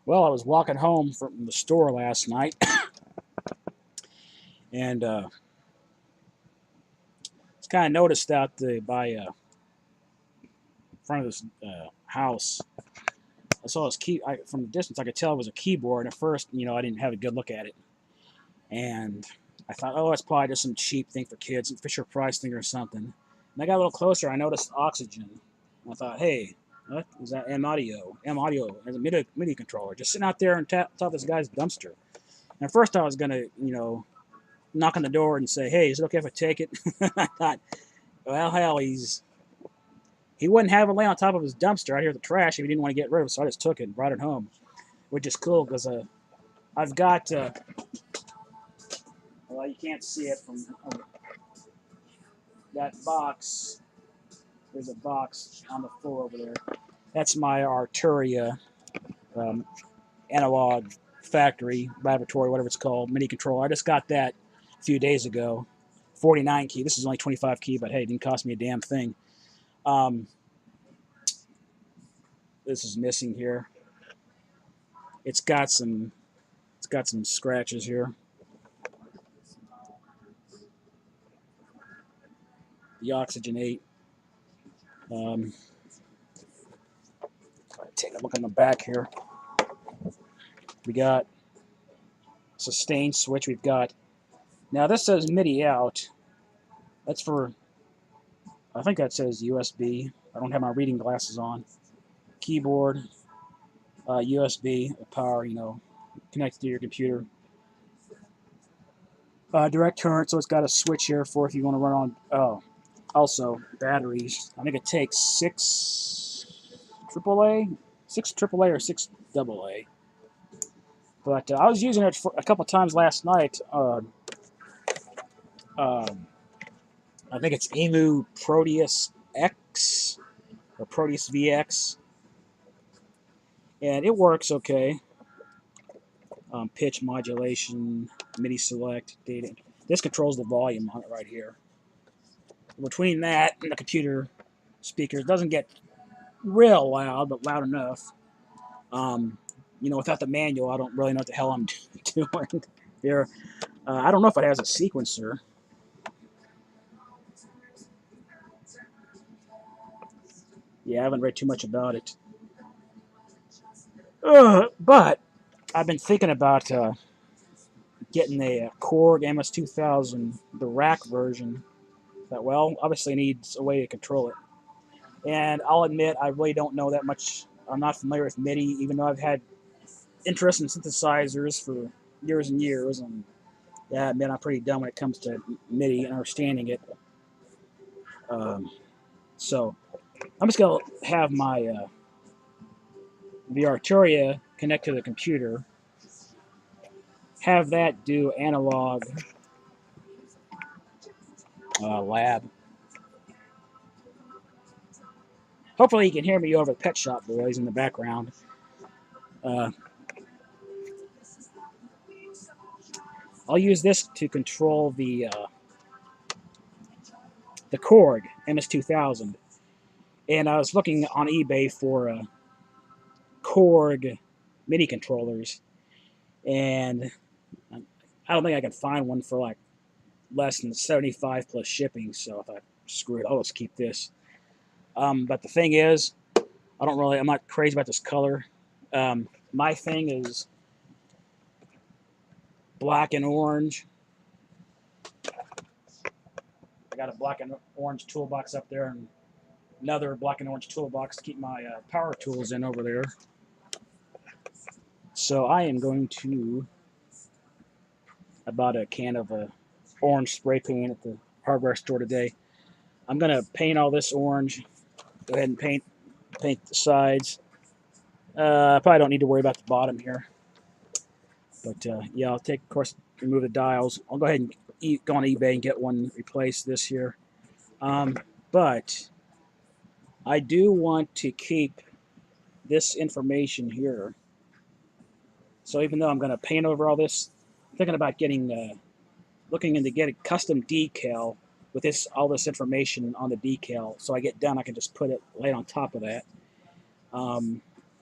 Well, I was walking home from the store last night, and it's kind of noticed out by front of this house. I saw this key from the distance. I could tell it was a keyboard. And at first, I didn't have a good look at it, and I thought, oh, it's probably just some cheap thing for kids, some Fisher Price thing or something. And I got a little closer. I noticed oxygen. And I thought, hey, what is that? M Audio as a MIDI controller, just sitting out there on top of this guy's dumpster. And at first, I was gonna, knock on the door and say, hey, is it okay if I take it? I thought, well, hell, he wouldn't have it lay on top of his dumpster out here with the trash if he didn't want to get rid of it, so I just took it and brought it home, which is cool because I've got, well, you can't see it from that box. There's a box on the floor over there. That's my Arturia analog factory, laboratory, whatever it's called, MIDI controller. I just got that a few days ago. 49 key. This is only 25 key, but hey, it didn't cost me a damn thing. This is missing here. It's got some scratches here. The oxygenate. Take a look on the back here. We got sustain switch. We've got, now this says MIDI out. That's for, I think that says USB. I don't have my reading glasses on. Keyboard, USB, power, connected to your computer. Direct current, so it's got a switch here for if you want to run on, also batteries. I think it takes 6 AAA or 6 AA. But I was using it for a couple times last night. I think it's Emu Proteus X or Proteus VX, and it works okay. Pitch modulation, MIDI select, data. This controls the volume on it right here. Between that and the computer speakers, it doesn't get real loud, but loud enough. Without the manual, I don't really know what the hell I'm doing here. I don't know if it has a sequencer. Yeah, I haven't read too much about it. But I've been thinking about getting a Korg MS-2000, the rack version. That, well, obviously needs a way to control it. And I'll admit, I really don't know that much. I'm not familiar with MIDI, even though I've had interest in synthesizers for years and years. And yeah, I admit I'm pretty dumb when it comes to MIDI and understanding it. So I'm just going to have my the Arturia connect to the computer, have that do analog lab. Hopefully you can hear me over the Pet Shop Boys in the background. I'll use this to control the Korg MS-2000. And I was looking on eBay for Korg MIDI controllers, and I don't think I can find one for like less than 75 plus shipping. So I thought, screw it, I'll just keep this. But the thing is, I'm not crazy about this color. My thing is black and orange. I got a black and orange toolbox up there, and another black and orange toolbox to keep my power tools in over there. So I am going to, I bought a can of orange spray paint at the hardware store today. I'm going to paint all this orange. Go ahead and paint the sides. Probably don't need to worry about the bottom here. But yeah, I'll take, of course, remove the dials. I'll go ahead and go on eBay and get one replace this here. But I do want to keep this information here. So even though I'm going to paint over all this, I'm thinking about getting, looking into getting custom decal with all this information on the decal. So I get done, I can just put it right on top of that.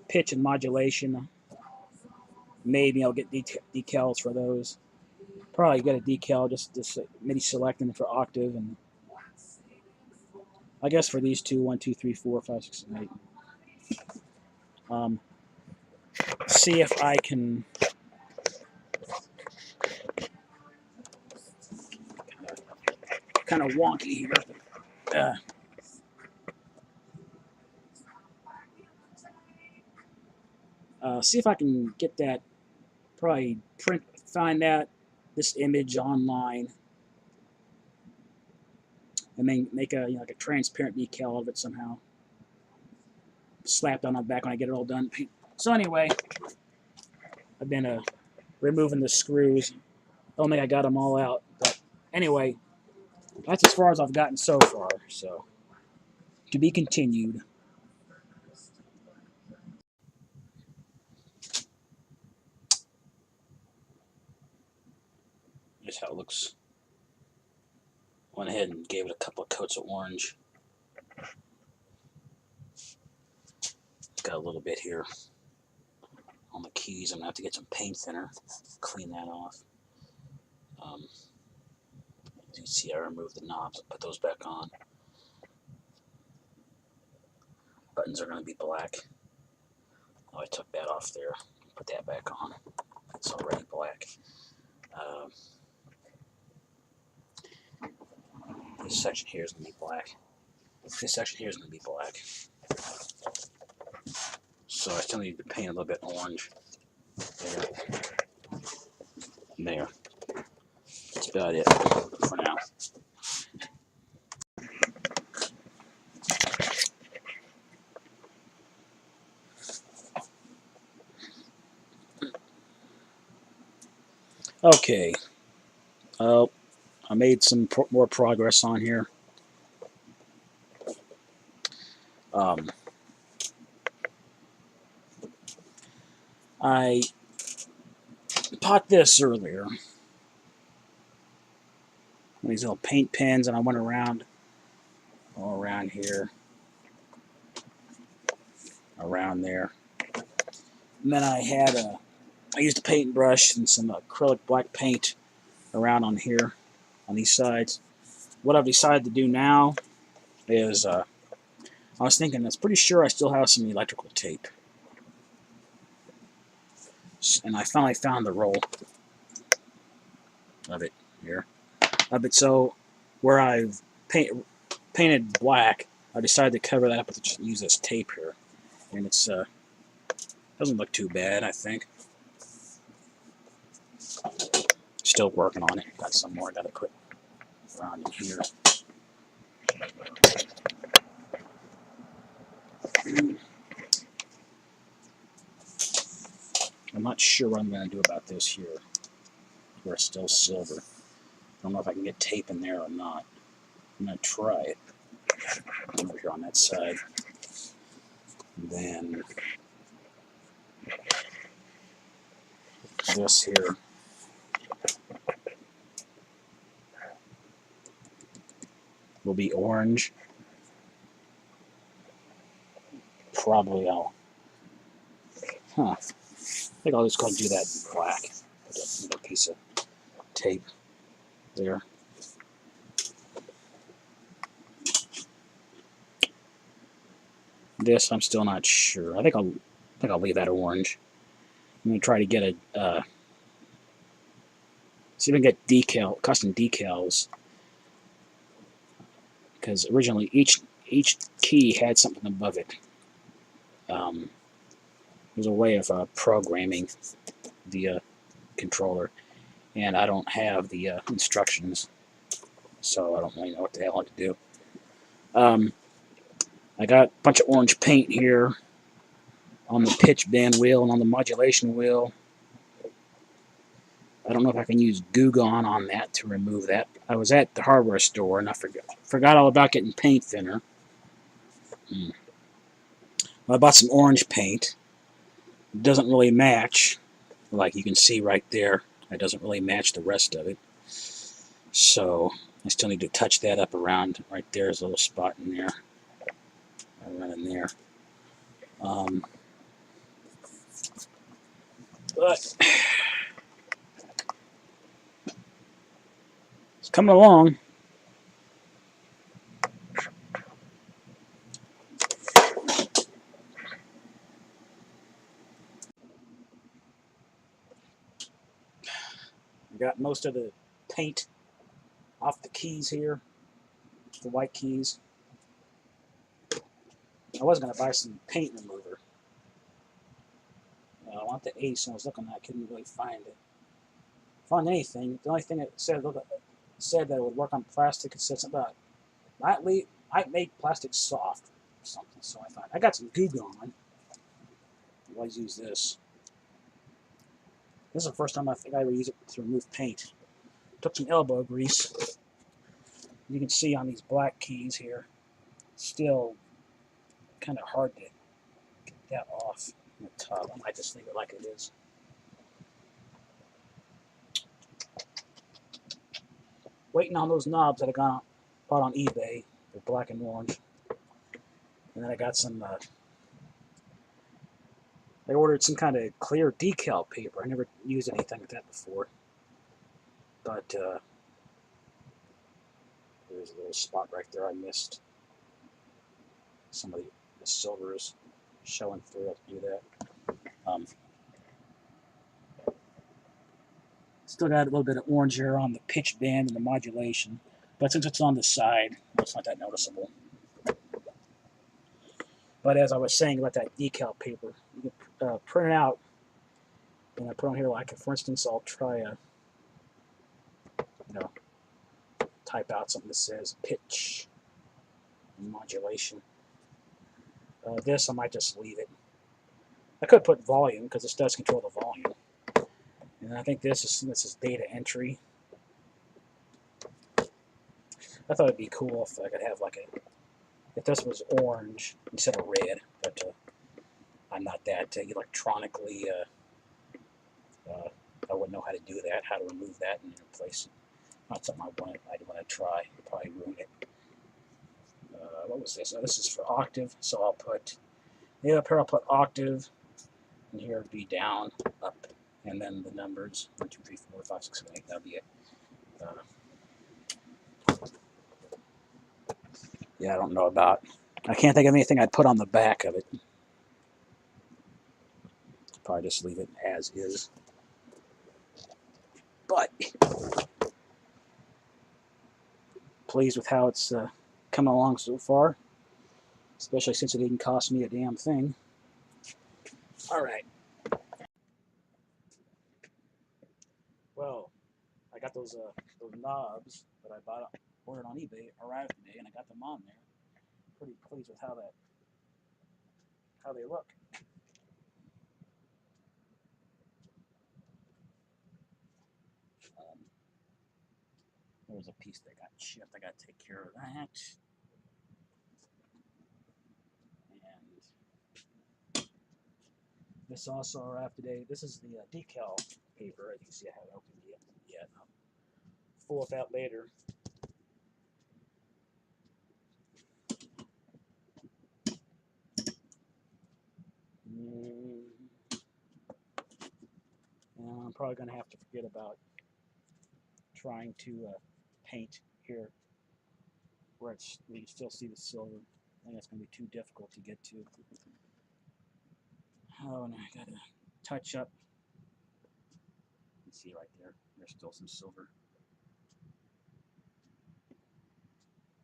Pitch and modulation. maybe I'll get decals for those. Probably get a decal just MIDI selecting for octave, and I guess for these two, 1, 2, 3, 4, 5, 6, and 8. See if I can kind of wonky here. See if I can get that. Probably find this image online, and then make a like a transparent decal of it somehow. Slapped on the back when I get it all done. So anyway, I've been removing the screws. I don't think I got them all out, but anyway, that's as far as I've gotten so far. So to be continued. Here's how it looks. Went ahead and gave it a couple of coats of orange. Got a little bit here on the keys. I'm gonna have to get some paint thinner, clean that off. As you can see, I removed the knobs and put those back on. Buttons are gonna be black. Oh, I took that off there. Put that back on. It's already black. This section here is gonna be black. This section here is gonna be black. So I still need to paint a little bit orange. There. That's about it for now. Okay. I made some more progress on here. I bought this earlier. These little paint pens, and I went around all around here, around there. And then I used a paintbrush and some acrylic black paint around on here, on these sides. What I've decided to do now is, I was thinking, I'm pretty sure I still have some electrical tape. And I finally found the roll of it here. So where I've painted black, I decided to cover that up with just use this tape here. And it's doesn't look too bad, I think. Still working on it. Got some more. Got to put around in here. I'm not sure what I'm going to do about this here, where it's still silver. I don't know if I can get tape in there or not. I'm going to try it. Over here on that side. And then this here. Will be orange. Probably I think I'll just go and do that in black. Put a piece of tape there. This I'm still not sure. I think I'll leave that orange. I'm gonna try to get a see if I can get custom decals, because originally each key had something above it. There's a way of programming the controller, and I don't have the instructions, so I don't really know what the hell to do. I got a bunch of orange paint here on the pitch bend wheel and on the modulation wheel. I don't know if I can use Goo Gone on that to remove that. I was at the hardware store and I forgot all about getting paint thinner. Well, I bought some orange paint. It doesn't really match, like you can see right there. It doesn't really match the rest of it. So I still need to touch that up around right there. There's a little spot in there. Right in there. But it's coming along. I got most of the paint off the keys here, the white keys. I was going to buy some paint remover. I want the Ace, and I was looking, I couldn't really find it. Find anything. The only thing it said that it would work on plastic. It said something about might make plastic soft or something. So I thought I got some goo going. I always use this. This is the first time I think I ever use it to remove paint. Took some elbow grease. You can see on these black keys here, still kind of hard to get that off in the tub. I might just leave it like it is. Waiting on those knobs that I bought on eBay. They're black and orange. And then I got some, I ordered some kind of clear decal paper. I never used anything like that before. But there's a little spot right there I missed. Some of the silver is showing through. I'll do that. Still got a little bit of orange here on the pitch bend and the modulation. But since it's on the side, it's not that noticeable. But as I was saying about that decal paper, you can print it out. And I put on here, like, for instance, I'll try type out something that says pitch and modulation. This, I might just leave it. I could put volume, because this does control the volume. And I think this is data entry. I thought it'd be cool if I could have if this was orange instead of red, but I'm not that electronically, I wouldn't know how to do that, how to remove that and replace it. Not something I'd want to try. It'd probably ruin it. What was this? Oh, this is for octave, so I'll put, up here I'll put octave, and here it'd be down, up, and then the numbers, 1, 2, 3, 4, 5, 6, 7, 8, that'll be it. Yeah, I don't know about, I can't think of anything I'd put on the back of it. Probably just leave it as is. But pleased with how it's coming along so far, especially since it didn't cost me a damn thing. All right. Well, I got those knobs that I ordered on eBay arrived today, and I got them on there. Pretty pleased with how they look. There was a piece that got chipped. I got to take care of that. And this also arrived today. This is the decal paper. As you can see, I haven't opened it yet. I'll fool with that later. And I'm probably going to have to forget about trying to paint here where you still see the silver. I think that's going to be too difficult to get to. Oh, and I got to touch up. You can see right there, there's still some silver.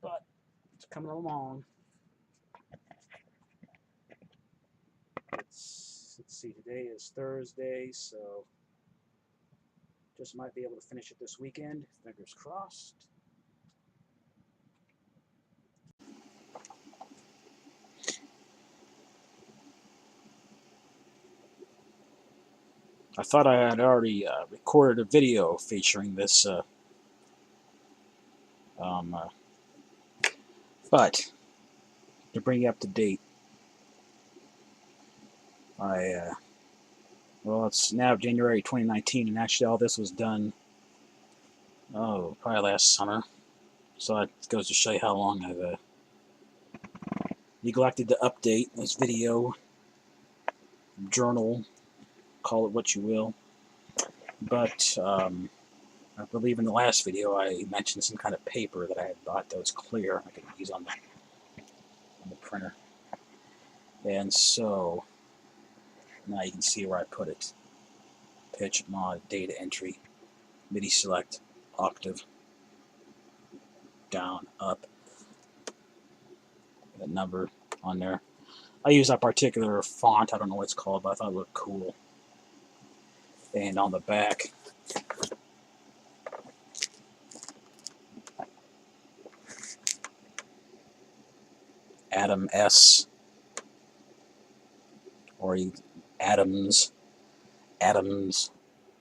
But it's coming along. Let's see, today is Thursday, so just might be able to finish it this weekend. Fingers crossed. I thought I had already recorded a video featuring this, but to bring you up to date, well, it's now January 2019, and actually all this was done, probably last summer. So it goes to show you how long I've neglected to update this video journal. call it what you will. But I believe in the last video I mentioned some kind of paper that I had bought that was clear I could use on the printer. And so now you can see where I put it. Pitch, mod, data entry, MIDI select, octave, down, up, that number on there. I use that particular font, I don't know what it's called, but I thought it looked cool. And on the back, Adam S, or Adams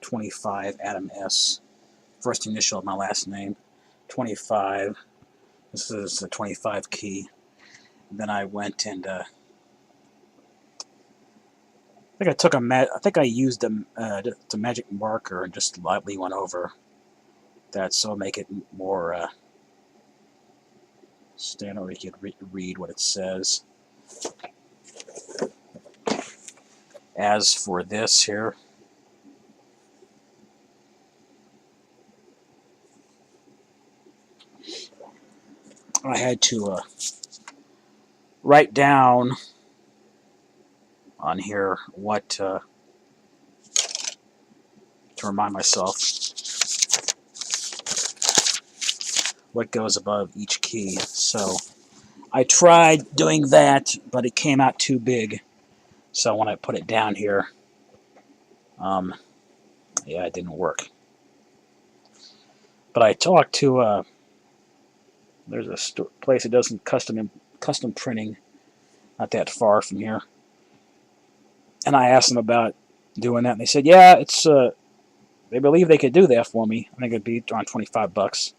25, Adam S, first initial of my last name, 25. This is the 25 key. And then I went and I think I used the magic marker and just lightly went over that, so make it more standard. You can read what it says. As for this here, I had to write down on here what to remind myself what goes above each key. So I tried doing that, but it came out too big. So when I put it down here, yeah, it didn't work. But I talked to there's a place that does some custom printing, not that far from here, and I asked them about doing that, and they said, yeah, it's they believe they could do that for me. I think it'd be around $25.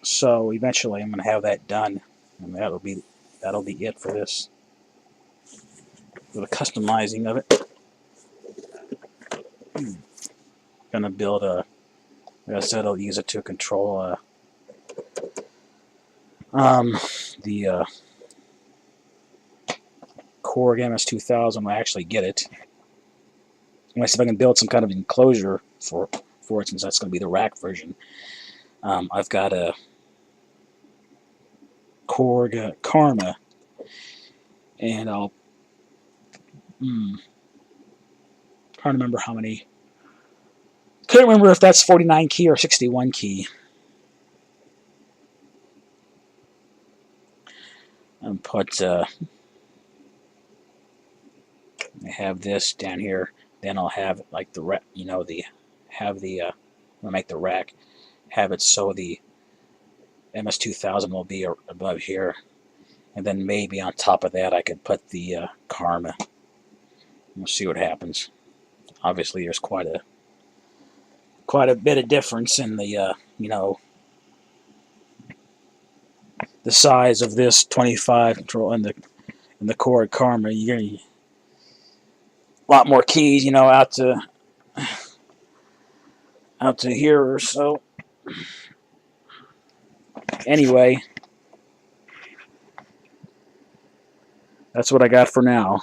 So eventually, I'm gonna have that done, and that'll be it for this, for the customizing of it. Gonna build a, like I said, I'll use it to control the Korg MS-2000 when I actually get it. I'm gonna see if I can build some kind of enclosure for it, since that's gonna be the rack version. I've got a Korg Karma, and I'll trying to remember how many. Can't remember if that's 49 key or 61 key. And put I have this down here. Then I'll have like the rack, I'll make the rack, have it so the MS-2000 will be above here, and then maybe on top of that I could put the Karma. We'll see what happens. Obviously, there's quite a bit of difference in the the size of this 25 control and the Korg Karma. You're gonna a lot more keys, out to here or so. Anyway, that's what I got for now.